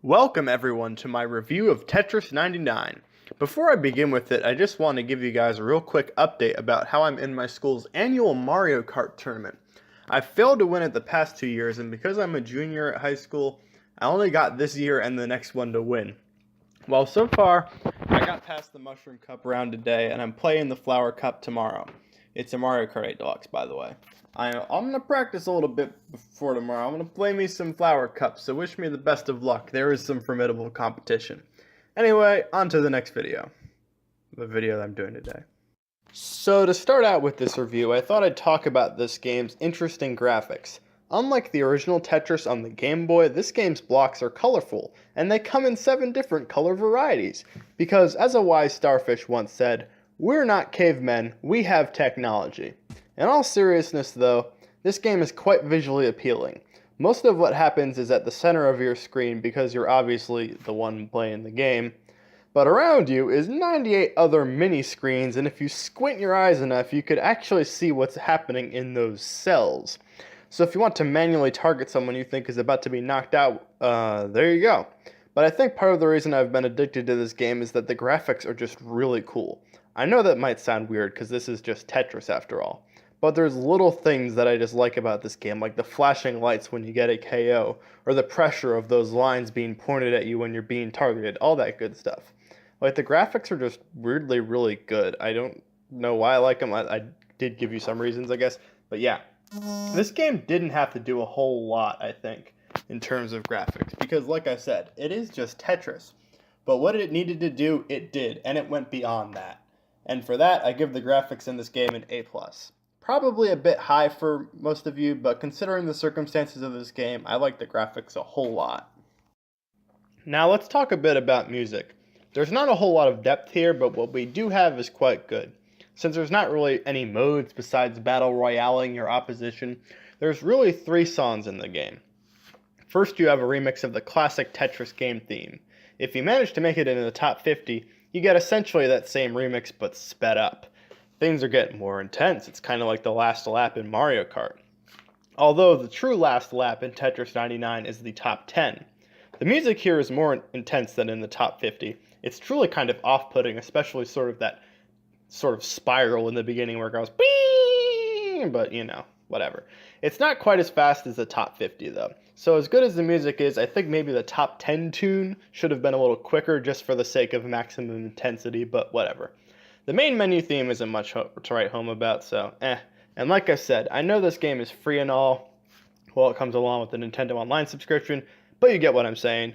Welcome everyone to my review of Tetris 99. Before I begin with it, I just want to give you guys a real quick update about how I'm in my school's annual Mario Kart tournament. I failed to win it the past 2 years, and because I'm a junior at high school, I only got this year and the next one to win. Well, so far, I got past the Mushroom Cup round today, and I'm playing the Flower Cup tomorrow. It's a Mario Kart 8 Deluxe, by the way. I'm going to practice a little bit before tomorrow. I'm going to play me some Flower Cups, so wish me the best of luck. There is some formidable competition. Anyway, on to the next video. The video that I'm doing today. So to start out with this review, I thought I'd talk about this game's interesting graphics. Unlike the original Tetris on the Game Boy, this game's blocks are colorful, and they come in 7 different color varieties. Because, as a wise starfish once said, "We're not cavemen, we have technology." In all seriousness though, this game is quite visually appealing. Most of what happens is at the center of your screen because you're obviously the one playing the game, but around you is 98 other mini screens, and if you squint your eyes enough, you could actually see what's happening in those cells. So if you want to manually target someone you think is about to be knocked out, there you go. But I think part of the reason I've been addicted to this game is that the graphics are just really cool. I know that might sound weird because this is just Tetris after all. But there's little things that I just like about this game, like the flashing lights when you get a KO, or the pressure of those lines being pointed at you when you're being targeted, all that good stuff. Like, the graphics are just weirdly really good. I don't know why I like them. I did give you some reasons, I guess. But yeah, this game didn't have to do a whole lot, I think, in terms of graphics. Because, like I said, it is just Tetris. But what it needed to do, it did, and it went beyond that. And for that, I give the graphics in this game an A+. Probably a bit high for most of you, but considering the circumstances of this game, I like the graphics a whole lot. Now let's talk a bit about music. There's not a whole lot of depth here, but what we do have is quite good. Since there's not really any modes besides battle royaling your opposition, there's really 3 songs in the game. First, you have a remix of the classic Tetris game theme. If you manage to make it into the top 50, you get essentially that same remix but sped up. Things are getting more intense. It's kind of like the last lap in Mario Kart. Although the true last lap in Tetris 99 is the top 10. The music here is more intense than in the top 50. It's truly kind of off-putting, especially that sort of spiral in the beginning where it goes beep, but you know, whatever. It's not quite as fast as the top 50 though. So as good as the music is, I think maybe the top 10 tune should have been a little quicker just for the sake of maximum intensity, but whatever. The main menu theme isn't much to write home about, so And like I said, I know this game is free and all. Well, it comes along with the Nintendo Online subscription, but you get what I'm saying.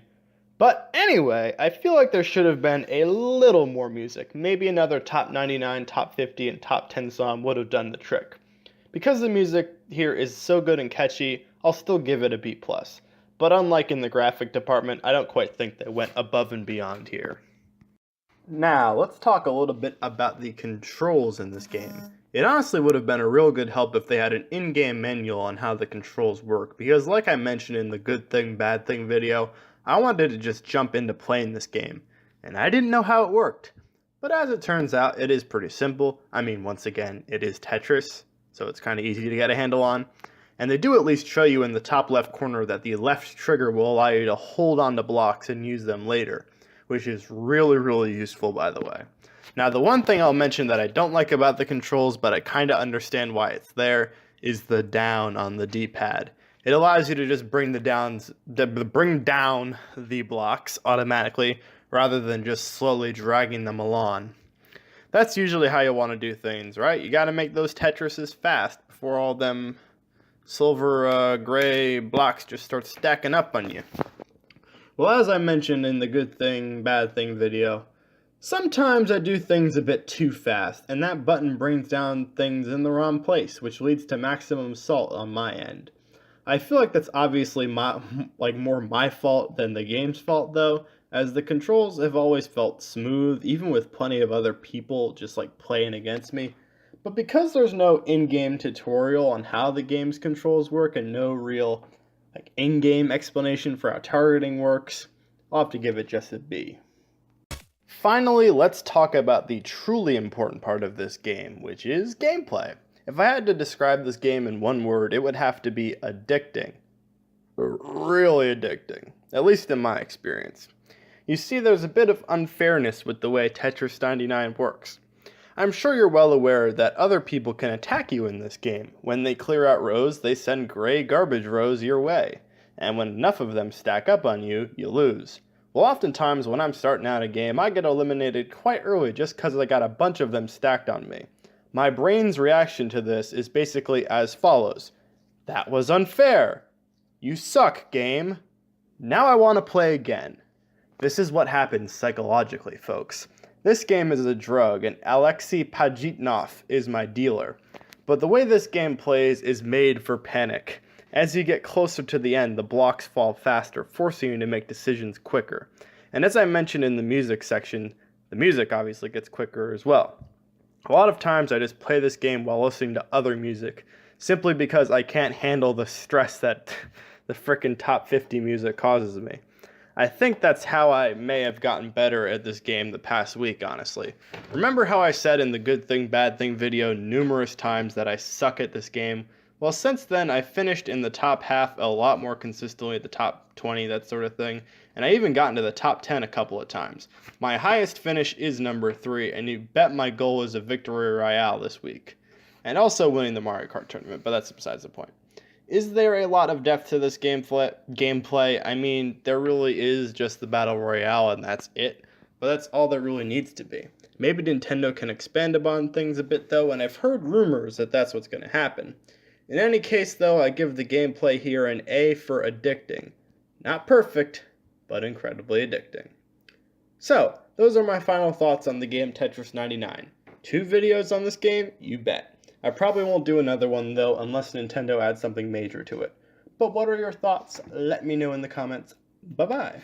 But anyway, I feel like there should have been a little more music. Maybe another top 99, top 50, and top 10 song would have done the trick. Because the music here is so good and catchy, I'll still give it a B+. But unlike in the graphic department, I don't quite think they went above and beyond here. Now, let's talk a little bit about the controls in this game. It honestly would have been a real good help if they had an in-game manual on how the controls work, because like I mentioned in the good thing, bad thing video, I wanted to just jump into playing this game, and I didn't know how it worked. But as it turns out, it is pretty simple. I mean, once again, it is Tetris, so it's kind of easy to get a handle on. And they do at least show you in the top left corner that the left trigger will allow you to hold on to blocks and use them later, which is really, really useful, by the way. Now, the one thing I'll mention that I don't like about the controls, but I kind of understand why it's there, is the down on the D-pad. It allows you to just bring down the blocks automatically, rather than just slowly dragging them along. That's usually how you want to do things, right? You got to make those Tetrises fast before all them silver gray blocks just start stacking up on you. Well, as I mentioned in the good thing, bad thing video, sometimes I do things a bit too fast, and that button brings down things in the wrong place, which leads to maximum salt on my end. I feel like that's obviously more my fault than the game's fault though, as the controls have always felt smooth, even with plenty of other people just playing against me. But because there's no in-game tutorial on how the game's controls work and no real in-game explanation for how targeting works, I'll have to give it just a B. Finally, let's talk about the truly important part of this game, which is gameplay. If I had to describe this game in one word, it would have to be addicting. Really addicting. at least in my experience. You see, there's a bit of unfairness with the way Tetris 99 works. I'm sure you're well aware that other people can attack you in this game. When they clear out rows, they send gray garbage rows your way, and when enough of them stack up on you, you lose. Well, oftentimes when I'm starting out a game, I get eliminated quite early just because I got a bunch of them stacked on me. My brain's reaction to this is basically as follows. That was unfair. You suck, game. Now I want to play again. This is what happens psychologically, folks. This game is a drug, and Alexei Pajitnov is my dealer. But the way this game plays is made for panic. As you get closer to the end, the blocks fall faster, forcing you to make decisions quicker. And as I mentioned in the music section, the music obviously gets quicker as well. A lot of times I just play this game while listening to other music, simply because I can't handle the stress that the frickin' top 50 music causes me. I think that's how I may have gotten better at this game the past week, honestly. Remember how I said in the good thing, bad thing video numerous times that I suck at this game? Well, since then, I finished in the top half a lot more consistently, at the top 20, that sort of thing, and I even got into the top 10 a couple of times. My highest finish is number 3, and you bet my goal is a victory royale this week. And also winning the Mario Kart tournament, but that's besides the point. Is there a lot of depth to this gameplay? I mean, there really is just the Battle Royale and that's it. But that's all there really needs to be. Maybe Nintendo can expand upon things a bit though, and I've heard rumors that that's what's going to happen. In any case though, I give the gameplay here an A for addicting. Not perfect, but incredibly addicting. So, those are my final thoughts on the game Tetris 99. 2 videos on this game? You bet. I probably won't do another one though unless Nintendo adds something major to it. But what are your thoughts? Let me know in the comments. Bye bye.